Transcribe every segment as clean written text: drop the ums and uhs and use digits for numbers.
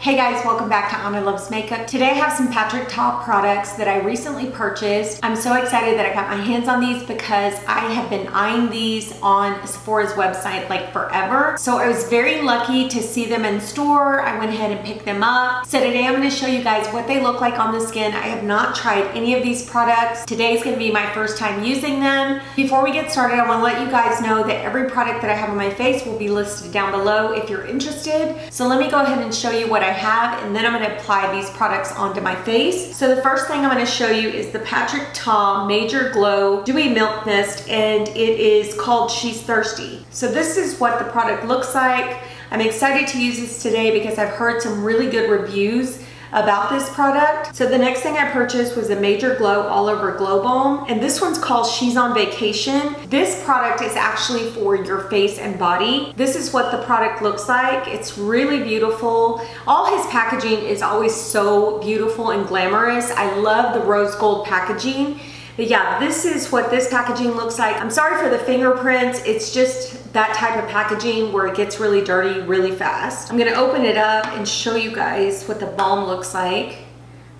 Hey guys, welcome back to Annalvsmakeup. Today I have some Patrick Ta products that I recently purchased. I'm so excited that I got my hands on these because I have been eyeing these on Sephora's website like forever. So I was very lucky to see them in store. I went ahead and picked them up. So today I'm going to show you guys what they look like on the skin. I have not tried any of these products. Today is going to be my first time using them. Before we get started, I want to let you guys know that every product that I have on my face will be listed down below if you're interested. So let me go ahead and show you what I have, and then I'm going to apply these products onto my face. So the first thing I'm going to show you is the Patrick Ta Major Glow Dewy Milk Mist, and it is called She's Thirsty. So this is what the product looks like. I'm excited to use this today because I've heard some really good reviews about this product. So the next thing I purchased was a Major Glow All Over Glow Balm, and this one's called She's on Vacation. This product is actually for your face and body. This is what the product looks like. It's really beautiful. All his packaging is always so beautiful and glamorous. I love the rose gold packaging. But yeah, this is what this packaging looks like. I'm sorry for the fingerprints. It's just that type of packaging where it gets really dirty really fast. I'm gonna open it up and show you guys what the balm looks like.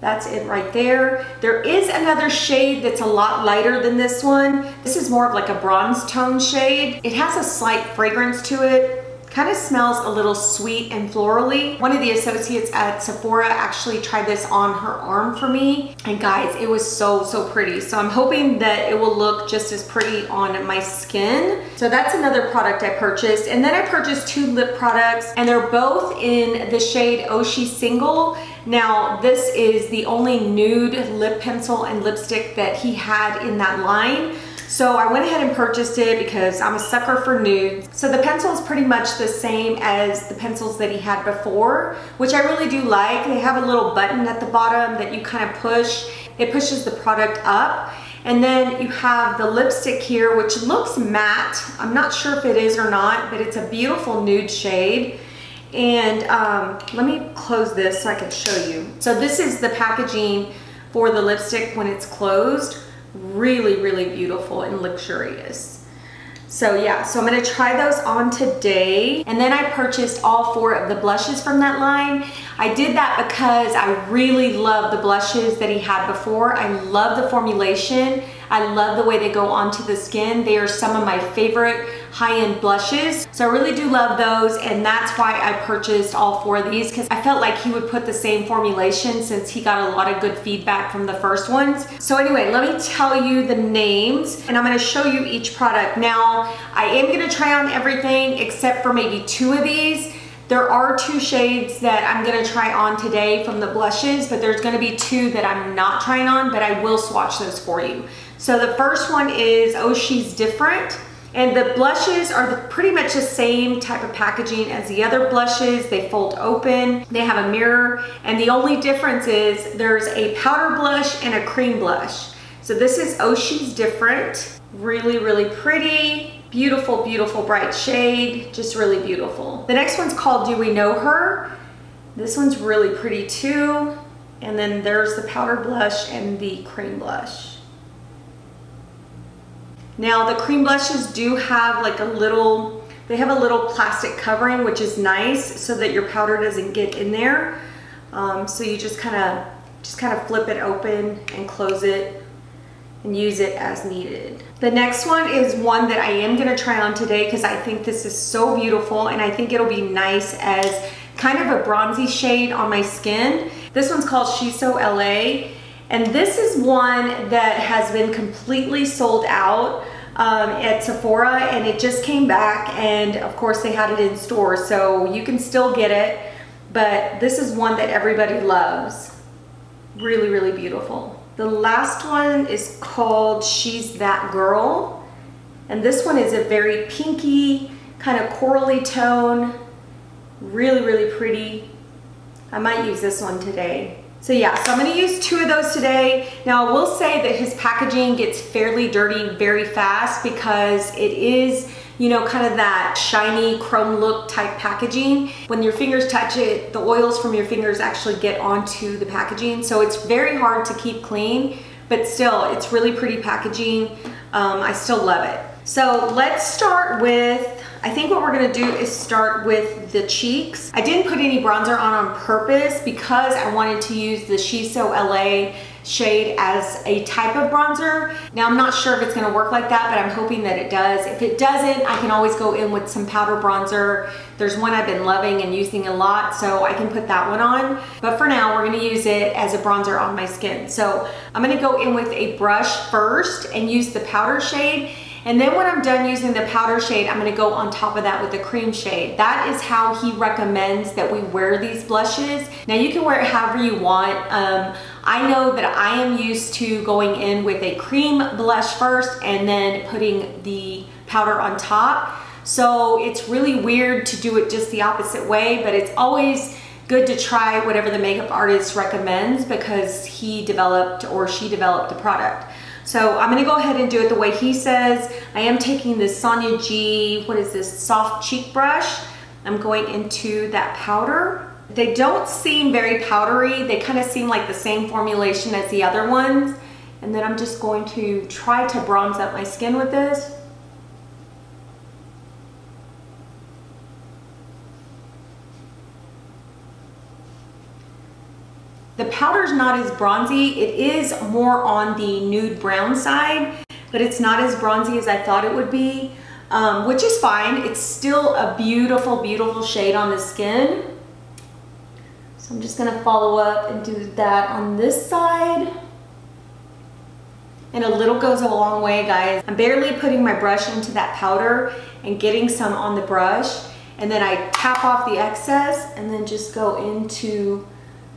That's it right there. There is another shade that's a lot lighter than this one. This is more of like a bronze tone shade. It has a slight fragrance to it. Kind of smells a little sweet and florally. One of the associates at Sephora actually tried this on her arm for me. And guys, it was so pretty. So I'm hoping that it will look just as pretty on my skin. So that's another product I purchased. And then I purchased two lip products, and they're both in the shade Oh She's Single. Now, this is the only nude lip pencil and lipstick that he had in that line. So I went ahead and purchased it because I'm a sucker for nudes. So the pencil is pretty much the same as the pencils that he had before, which I really do like. They have a little button at the bottom that you kind of push. It pushes the product up. And then you have the lipstick here, which looks matte. I'm not sure if it is or not, but it's a beautiful nude shade. And let me close this so I can show you. So this is the packaging for the lipstick when it's closed. Really beautiful and luxurious. So yeah, so I'm gonna try those on today. And then I purchased all four of the blushes from that line. I did that because I really love the blushes that he had before. I love the formulation. I love the way they go onto the skin. They are some of my favorite high-end blushes. So I really do love those, and that's why I purchased all four of these, because I felt like he would put the same formulation since he got a lot of good feedback from the first ones. So anyway, let me tell you the names, and I'm gonna show you each product. Now, I am gonna try on everything except for maybe two of these. There are two shades that I'm gonna try on today from the blushes, but there's gonna be two that I'm not trying on, but I will swatch those for you. So the first one is Oh She's Different. And the blushes are pretty much the same type of packaging as the other blushes. They fold open, they have a mirror, and the only difference is there's a powder blush and a cream blush. So this is Oh She's Different. Really pretty. Beautiful bright shade, just really beautiful. The next one's called Do We Know Her? This one's really pretty too. And then there's the powder blush and the cream blush. Now the cream blushes do have like a little, they have a little plastic covering, which is nice so that your powder doesn't get in there. So you just kind of flip it open and close it and use it as needed. The next one is one that I am gonna try on today because I think this is so beautiful, and I think it'll be nice as kind of a bronzy shade on my skin. This one's called She's So LA, and this is one that has been completely sold out at Sephora, and it just came back, and of course they had it in store, so you can still get it, but this is one that everybody loves. Really beautiful. The last one is called She's That Girl, and this one is a very pinky, kind of corally tone. Really pretty. I might use this one today. So yeah, so I'm gonna use two of those today. Now I will say that his packaging gets fairly dirty very fast because it is, you know, kind of that shiny chrome look type packaging. When your fingers touch it, the oils from your fingers actually get onto the packaging. So it's very hard to keep clean, but still, it's really pretty packaging. I still love it. So let's start with I think what we're gonna do is start with the cheeks. I didn't put any bronzer on purpose because I wanted to use the She's So LA shade as a type of bronzer. Now I'm not sure if it's gonna work like that, but I'm hoping that it does. If it doesn't, I can always go in with some powder bronzer. There's one I've been loving and using a lot, so I can put that one on. But for now, we're gonna use it as a bronzer on my skin. So I'm gonna go in with a brush first and use the powder shade. And then when I'm done using the powder shade, I'm gonna go on top of that with the cream shade. That is how he recommends that we wear these blushes. Now you can wear it however you want. I know that I am used to going in with a cream blush first and then putting the powder on top. So it's really weird to do it just the opposite way, but it's always good to try whatever the makeup artist recommends because he developed or she developed the product. So I'm gonna go ahead and do it the way he says. I am taking this Sonia G, what is this, soft cheek brush. I'm going into that powder. They don't seem very powdery. They kind of seem like the same formulation as the other ones. And then I'm just going to try to bronze up my skin with this. The powder's not as bronzy. It is more on the nude brown side, but it's not as bronzy as I thought it would be, which is fine. It's still a beautiful, beautiful shade on the skin. So I'm just gonna follow up and do that on this side. And a little goes a long way, guys. I'm barely putting my brush into that powder and getting some on the brush. And then I tap off the excess and then just go into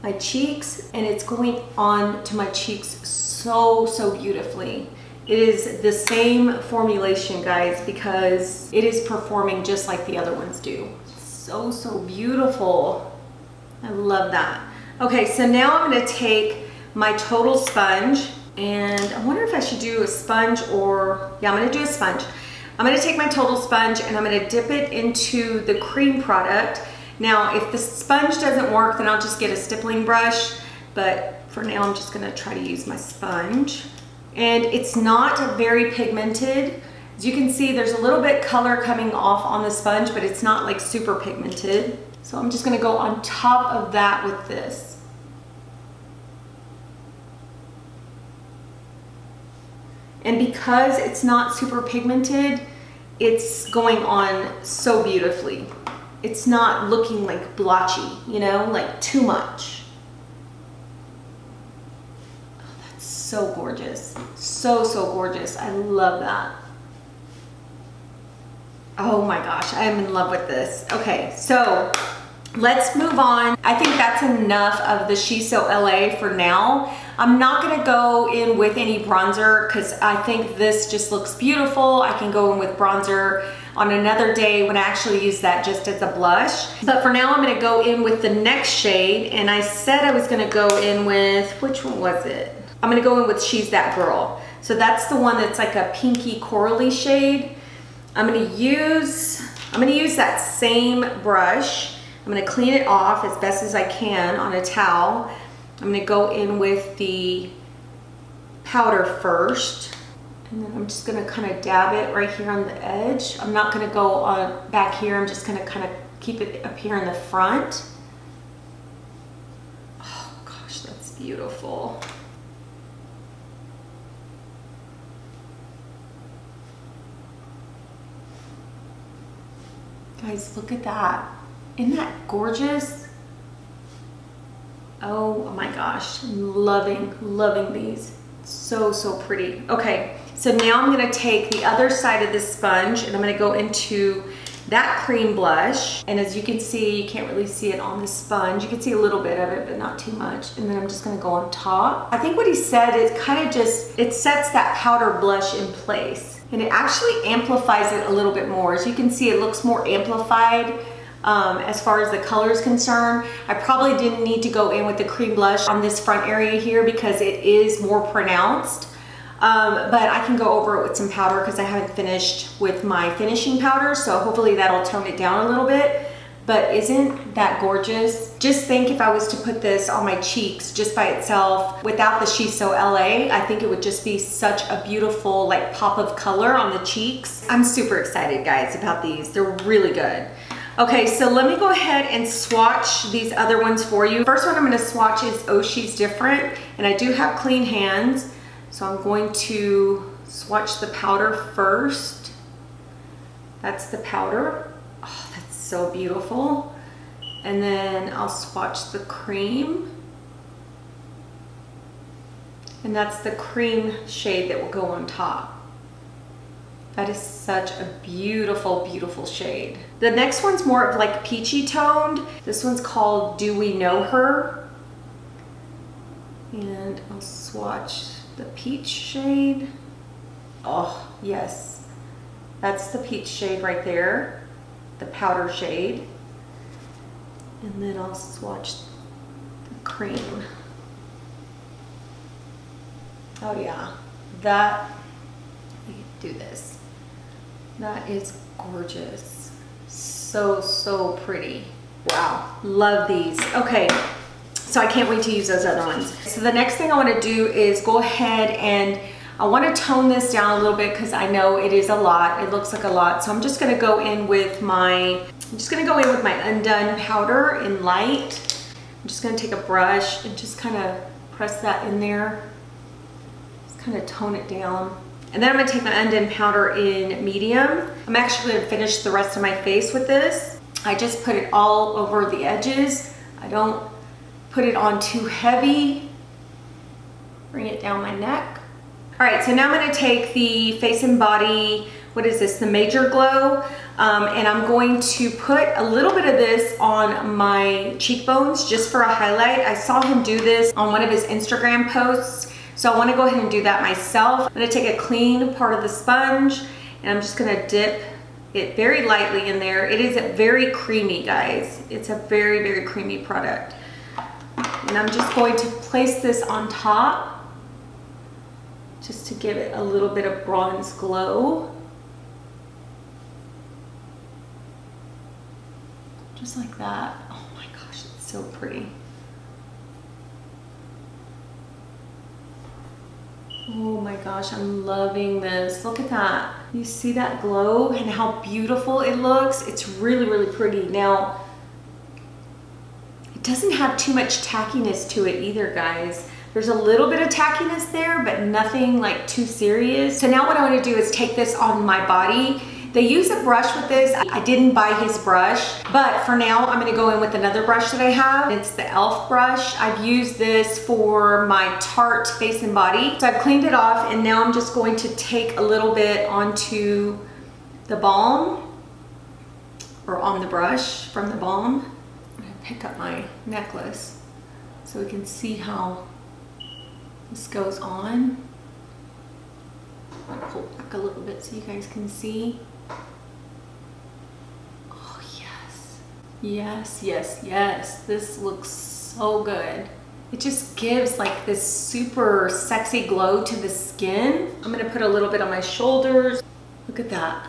my cheeks, and it's going on to my cheeks so, so beautifully. It is the same formulation, guys, because it is performing just like the other ones do. So, so beautiful. I love that. Okay, so now I'm gonna take my total sponge, and I wonder if I should do a sponge or, yeah, I'm gonna do a sponge. I'm gonna take my total sponge and I'm gonna dip it into the cream product. Now, if the sponge doesn't work, then I'll just get a stippling brush, but for now I'm just gonna try to use my sponge. And it's not very pigmented. As you can see, there's a little bit color coming off on the sponge, but it's not like super pigmented. So I'm just gonna go on top of that with this. And because it's not super pigmented, it's going on so beautifully. It's not looking like blotchy, you know, like too much. Oh, that's so gorgeous. So, so gorgeous. I love that. Oh my gosh, I am in love with this. Okay, so let's move on. I think that's enough of the She's So LA for now. I'm not gonna go in with any bronzer because I think this just looks beautiful. I can go in with bronzer on another day when I actually use that just as a blush. But for now, I'm gonna go in with the next shade, and I said I was gonna go in with, which one was it? I'm gonna go in with She's That Girl. So that's the one that's like a pinky corally shade. I'm gonna use that same brush. I'm gonna clean it off as best as I can on a towel. I'm gonna go in with the powder first. And then I'm just gonna kind of dab it right here on the edge. I'm not gonna go on back here. I'm just gonna kind of keep it up here in the front. Oh gosh, that's beautiful. Guys, look at that. Isn't that gorgeous? Oh my gosh, I'm loving these. So, so pretty. Okay. So now I'm gonna take the other side of this sponge and I'm gonna go into that cream blush. And as you can see, you can't really see it on the sponge. You can see a little bit of it, but not too much. And then I'm just gonna go on top. I think what he said is kind of just, it sets that powder blush in place. And it actually amplifies it a little bit more. As you can see, it looks more amplified as far as the color is concerned. I probably didn't need to go in with the cream blush on this front area here because it is more pronounced. But I can go over it with some powder because I haven't finished with my finishing powder, so hopefully that'll tone it down a little bit. but isn't that gorgeous? Just think if I was to put this on my cheeks just by itself without the She's So LA, I think it would just be such a beautiful like pop of color on the cheeks. I'm super excited, guys, about these. They're really good. Okay, so let me go ahead and swatch these other ones for you. First one I'm gonna swatch is Oh She's Different, and I do have clean hands, so I'm going to swatch the powder first. That's the powder. Oh, that's so beautiful. And then I'll swatch the cream. And that's the cream shade that will go on top. That is such a beautiful, beautiful shade. The next one's more of like peachy toned. This one's called Do We Know Her? And I'll swatch the peach shade. Oh, yes. That's the peach shade right there. The powder shade. And then I'll swatch the cream. Oh yeah, that, let me do this. That is gorgeous. So, so pretty. Wow, love these. Okay, so I can't wait to use those other ones. So the next thing I wanna do is go ahead and I wanna tone this down a little bit because I know it is a lot. It looks like a lot. So I'm just gonna go in with my, Undone powder in light. I'm just gonna take a brush and just kind of press that in there. Just kind of tone it down. And then I'm gonna take my Undone powder in medium. I'm actually gonna finish the rest of my face with this. I just put it all over the edges. I don't put it on too heavy. Bring it down my neck. All right, so now I'm gonna take the Face and Body, what is this, the Major Glow, and I'm going to put a little bit of this on my cheekbones just for a highlight. I saw him do this on one of his Instagram posts, so I wanna go ahead and do that myself. I'm gonna take a clean part of the sponge, and I'm just gonna dip it very lightly in there. It is very creamy, guys. It's a very, very creamy product. And I'm just going to place this on top just to give it a little bit of bronze glow. Just like that. Oh my gosh, it's so pretty. Oh my gosh, I'm loving this. Look at that. You see that glow and how beautiful it looks? It's really, really pretty. Now, it doesn't have too much tackiness to it either, guys. There's a little bit of tackiness there, but nothing like too serious. So now what I want to do is take this on my body. They use a brush with this. I didn't buy his brush, but for now I'm gonna go in with another brush that I have. It's the e.l.f. brush. I've used this for my Tarte Face and Body. So I've cleaned it off, and now I'm just going to take a little bit onto the balm, or on the brush from the balm. I'm gonna pick up my necklace so we can see how this goes on. I'm gonna pull back a little bit so you guys can see. Oh yes, yes, yes, yes. This looks so good. It just gives like this super sexy glow to the skin. I'm gonna put a little bit on my shoulders. Look at that.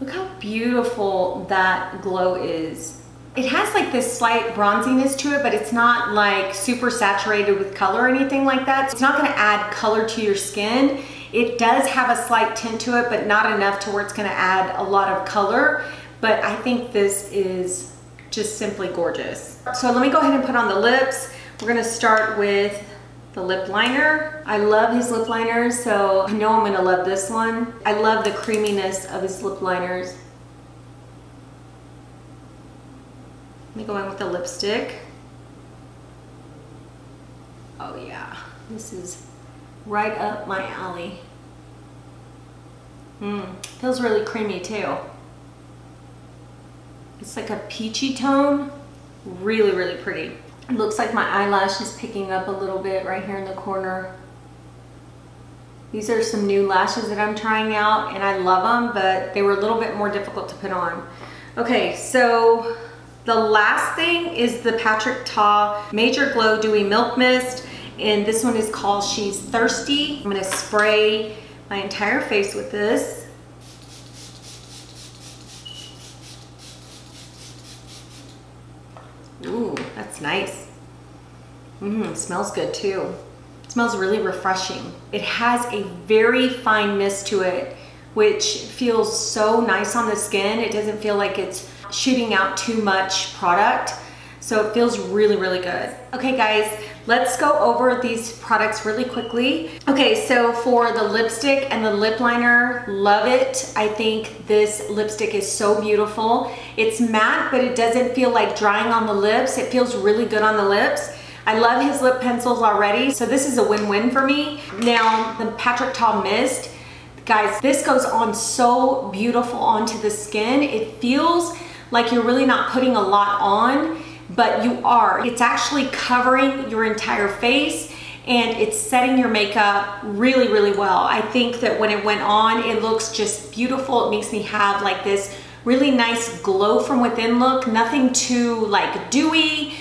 Look how beautiful that glow is. It has like this slight bronziness to it, but it's not like super saturated with color or anything like that. It's not gonna add color to your skin. It does have a slight tint to it, but not enough to where it's gonna add a lot of color. But I think this is just simply gorgeous. So let me go ahead and put on the lips. We're gonna start with the lip liner. I love his lip liners, so I know I'm gonna love this one. I love the creaminess of his lip liners. Let me go in with the lipstick. Oh yeah, this is right up my alley. Feels really creamy too. It's like a peachy tone. Really, really pretty. It looks like my eyelash is picking up a little bit right here in the corner. These are some new lashes that I'm trying out, and I love them, but they were a little bit more difficult to put on. Okay, so the last thing is the Patrick Ta Major Glow Dewy Milk Mist, and this one is called She's Thirsty. I'm gonna spray my entire face with this. Ooh, that's nice. Smells good too. It smells really refreshing. It has a very fine mist to it, which feels so nice on the skin. It doesn't feel like it's shooting out too much product. So it feels really, really good. Okay guys, let's go over these products really quickly. Okay, so for the lipstick and the lip liner, love it. I think this lipstick is so beautiful. It's matte, but it doesn't feel like drying on the lips. It feels really good on the lips. I love his lip pencils already, so this is a win-win for me. Now, the Patrick Ta Mist, guys, this goes on so beautiful onto the skin. It feels like you're really not putting a lot on, but you are. It's actually covering your entire face and it's setting your makeup really, really well. I think that when it went on, it looks just beautiful. It makes me have like this really nice glow from within look, nothing too like dewy.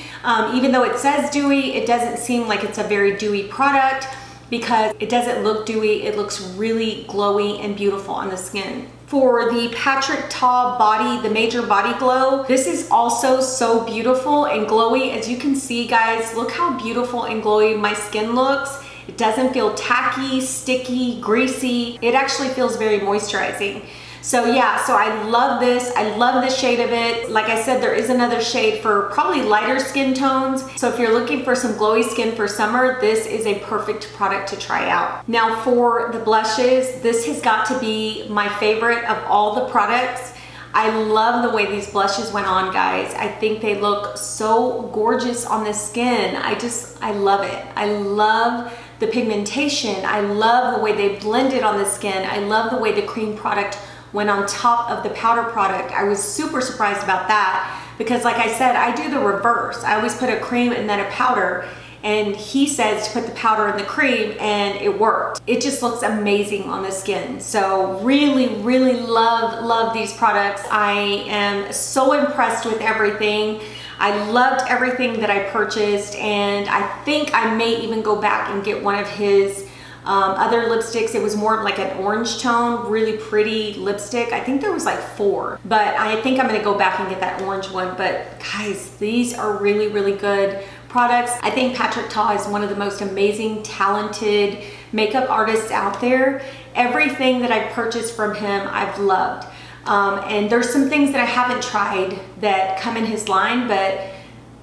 Even though it says dewy, it doesn't seem like it's a very dewy product because it doesn't look dewy. It looks really glowy and beautiful on the skin. For the Patrick Ta Body, the Major Body Glow, this is also so beautiful and glowy. As you can see, guys, look how beautiful and glowy my skin looks. It doesn't feel tacky, sticky, greasy. It actually feels very moisturizing. So yeah, so I love this. I love the shade of it. Like I said, there is another shade for probably lighter skin tones. So if you're looking for some glowy skin for summer, this is a perfect product to try out. Now for the blushes, this has got to be my favorite of all the products. I love the way these blushes went on, guys. I think they look so gorgeous on the skin. I love it. I love the pigmentation. I love the way they blended on the skin. I love the way the cream product went on top of the powder product. I was super surprised about that because like I said, I do the reverse. I always put a cream and then a powder, and he says to put the powder in the cream, and it worked. It just looks amazing on the skin. So really, really love these products. I am so impressed with everything. I loved everything that I purchased, and I think I may even go back and get one of his other lipsticks. It was more like an orange tone, really pretty lipstick. I think there was like 4, but I think I'm gonna go back and get that orange one. But guys, these are really, really good products. I think Patrick Ta is one of the most amazing, talented makeup artists out there. Everything that I've purchased from him, I've loved. And there's some things that I haven't tried that come in his line, but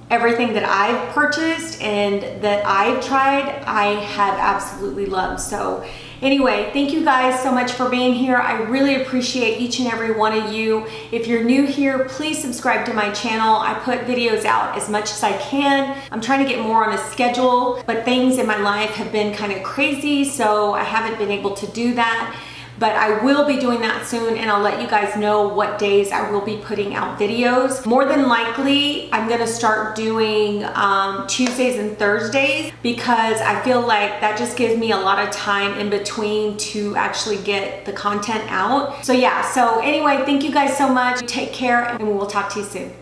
everything that I've purchased and that I've tried, I have absolutely loved. So anyway, thank you guys so much for being here. I really appreciate each and every one of you. If you're new here, please subscribe to my channel. I put videos out as much as I can. I'm trying to get more on a schedule, but things in my life have been kind of crazy, so I haven't been able to do that. But I will be doing that soon, and I'll let you guys know what days I will be putting out videos. More than likely, I'm gonna start doing Tuesdays and Thursdays because I feel like that just gives me a lot of time in between to actually get the content out. So yeah, so anyway, thank you guys so much. Take care, and we'll talk to you soon.